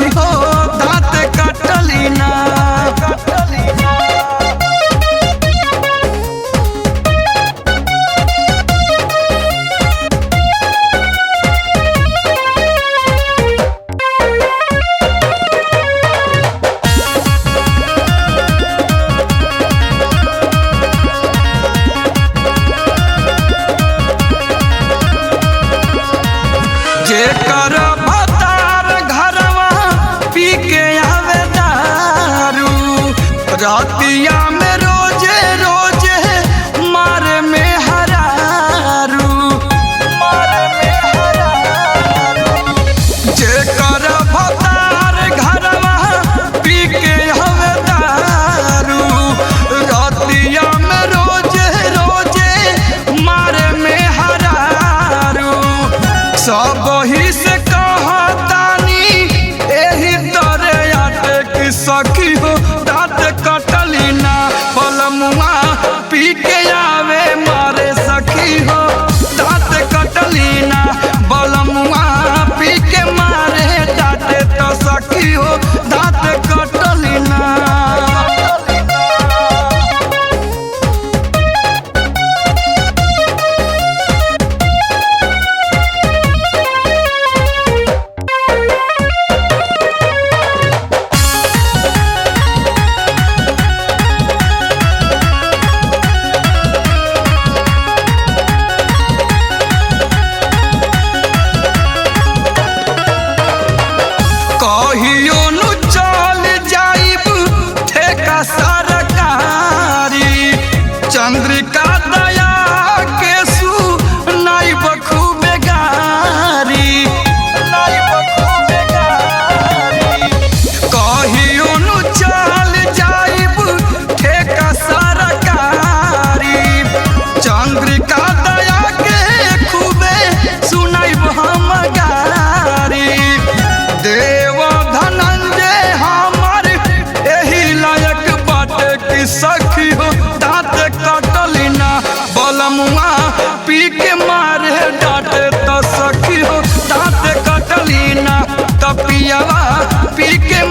सखी हो दांत कटली ना। जेकर भतार घरवा पी के आवे दारू, रातिया में रोजे रोजे मारे में हरारू। जेकर भतार घरवा पी के आवे दारू, रातिया में रोजे रोजे मारे में हरारू। सब ही से कहतानी एही तरे आटे की सखी हो दांत कटली ना। बलमुआ पी के आवे मारे सखी हो दांत कटली ना। बलमुआ पी के मारे डांटे तो सखी हो दांत कटली ना। कहियो नु चल जाइब ठेका सरकारी, चंद्रिका दया के सुनाइब खूबे गारी। कहियो नु चल जाइब ठेका सरकारी, चंद्रिका दया के खूबे सुनाइब हम गारी। देव धनंजय हमर एही लायक बाटे की सखी हो दांत कटली ना। बलमुआ पी के मारे डांटे तो सखी हो दांत कटली ना। तपियावा पी के